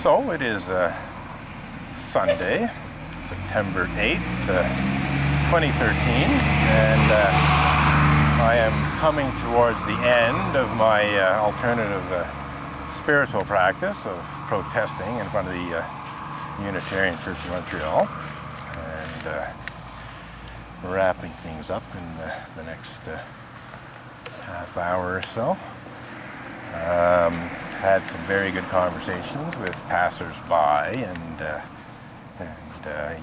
So it is Sunday, September 8th, 2013, and I am coming towards the end of my alternative spiritual practice of protesting in front of the Unitarian Church of Montreal, and wrapping things up in the next half hour or so. Had some very good conversations with passers-by and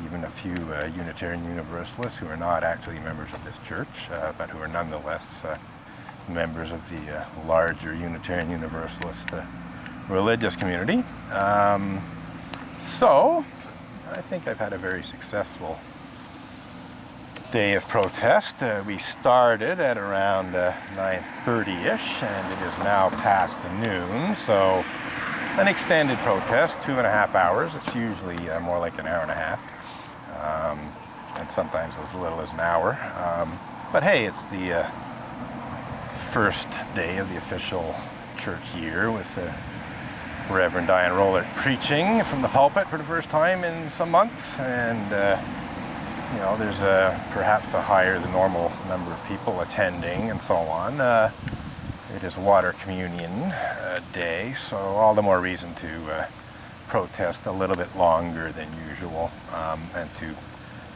even a few Unitarian Universalists who are not actually members of this church, but who are nonetheless members of the larger Unitarian Universalist religious community. So, I think I've had a very successful day of protest. We started at around 9:30-ish, and it is now past noon, so an extended protest, 2.5 hours. It's usually more like an hour and a half, and sometimes as little as an hour. But hey, it's the first day of the official church year with Reverend Diane Rollert preaching from the pulpit for the first time in some months, and you know, there's perhaps a higher than normal number of people attending and so on. It is Water Communion Day, so all the more reason to protest a little bit longer than usual, and to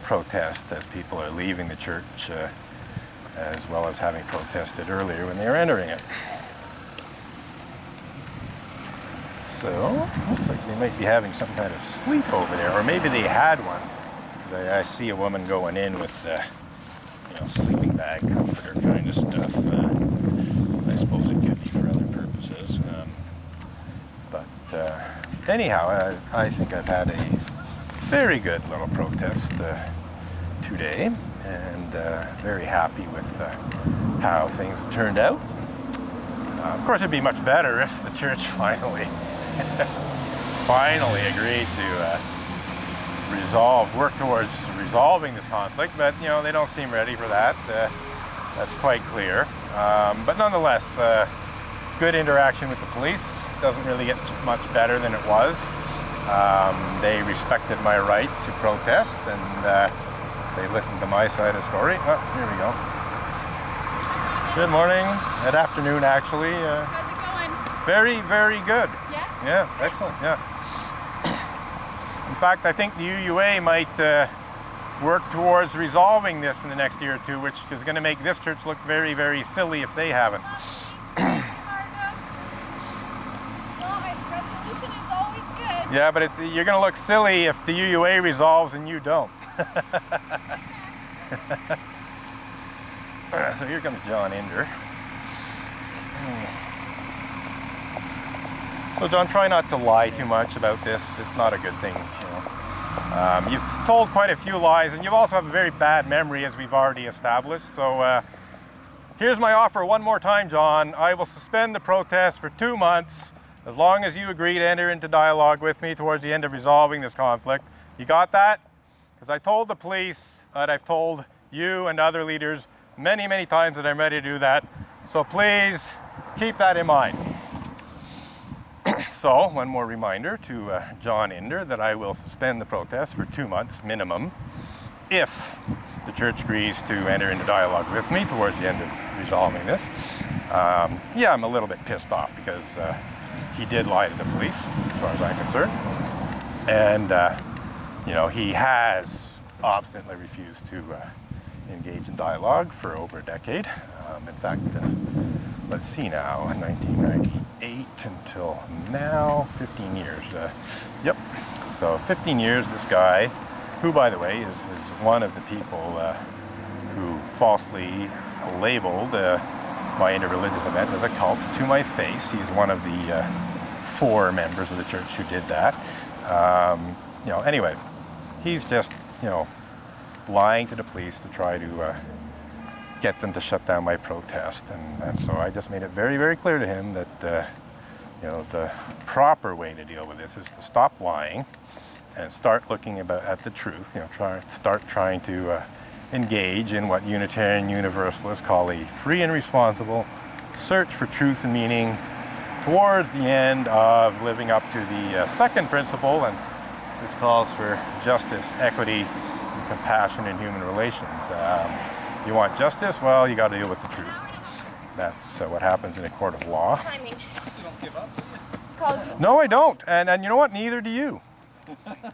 protest as people are leaving the church, as well as having protested earlier when they were entering it. So, looks like they might be having some kind of sleep over there, or maybe they had one. I see a woman going in with, you know, sleeping bag, comforter kind of stuff. I suppose it could be for other purposes. But anyhow, I think I've had a very good little protest today, and very happy with how things have turned out. Of course, it'd be much better if the church finally agreed to work towards resolving this conflict, but you know, they don't seem ready for that. That's quite clear. But nonetheless, good interaction with the police. Doesn't really get much better than it was. They respected my right to protest, and they listened to my side of the story. Oh, here we go. Good morning. Good afternoon, actually. How's it going? Very, very good. Yeah? Yeah, excellent, yeah. In fact, I think the UUA might work towards resolving this in the next year or two, which is going to make this church look very, very silly if they haven't. Resolution is always good. Yeah, but you're going to look silly if the UUA resolves and you don't. So here comes John Inder. So John, try not to lie too much about this. It's not a good thing. You know. You've told quite a few lies, and you also have a very bad memory, as we've already established. So here's my offer one more time, John. I will suspend the protest for 2 months, as long as you agree to enter into dialogue with me towards the end of resolving this conflict. You got that? Because I told the police that I've told you and other leaders many, many times that I'm ready to do that. So please keep that in mind. So, one more reminder to John Inder that I will suspend the protest for 2 months minimum if the church agrees to enter into dialogue with me towards the end of resolving this. Yeah, I'm a little bit pissed off because he did lie to the police, as far as I'm concerned. And, you know, he has obstinately refused to engage in dialogue for over a decade. In fact, let's see now, 1998 until now, 15 years. Yep, so 15 years this guy, who by the way is one of the people who falsely labeled my interreligious event as a cult to my face. He's one of the 4 members of the church who did that. You know, anyway, he's just, you know, lying to the police to try to get them to shut down my protest, and so I just made it very, very clear to him that you know, the proper way to deal with this is to stop lying and start looking at the truth. You know, start trying to engage in what Unitarian Universalists call a free and responsible search for truth and meaning towards the end of living up to the second principle, and which calls for justice, equity, and compassion in human relations. You want justice? Well, you got to deal with the truth. That's what happens in a court of law. Timing. You don't give up, do you? No, I don't. And you know what? Neither do you.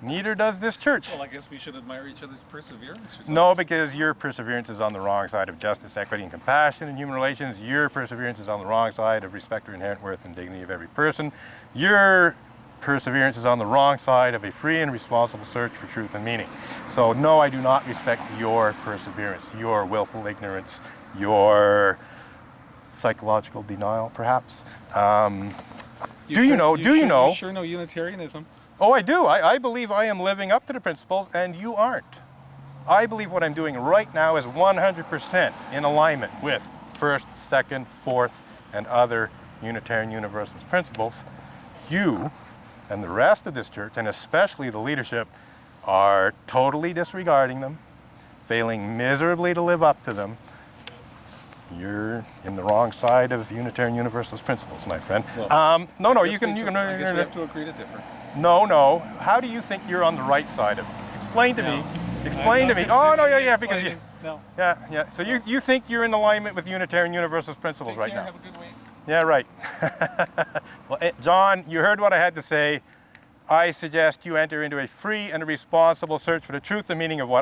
Neither does this church. Well, I guess we should admire each other's perseverance or something. No, because your perseverance is on the wrong side of justice, equity, and compassion in human relations. Your perseverance is on the wrong side of respect for inherent worth and dignity of every person. Your perseverance is on the wrong side of a free and responsible search for truth and meaning. So no, I do not respect your perseverance, your willful ignorance, your psychological denial, perhaps. Do you know? You sure know Unitarianism? Oh, I do. I believe I am living up to the principles, and you aren't. I believe what I'm doing right now is 100% in alignment with first, second, fourth, and other Unitarian Universalist principles. You and the rest of this church, and especially the leadership, are totally disregarding them, failing miserably to live up to them. You're in the wrong side of Unitarian Universalist principles, my friend. Well, No, I guess we have to agree to differ. No. How do you think you're on the right side of it? Explain to me. Explain to me. Oh, no, yeah, because you... No. Yeah. So you think you're in alignment with Unitarian Universalist principles right now? Have a good week. Yeah, right. Well, John, you heard what I had to say. I suggest you enter into a free and responsible search for the truth and meaning of what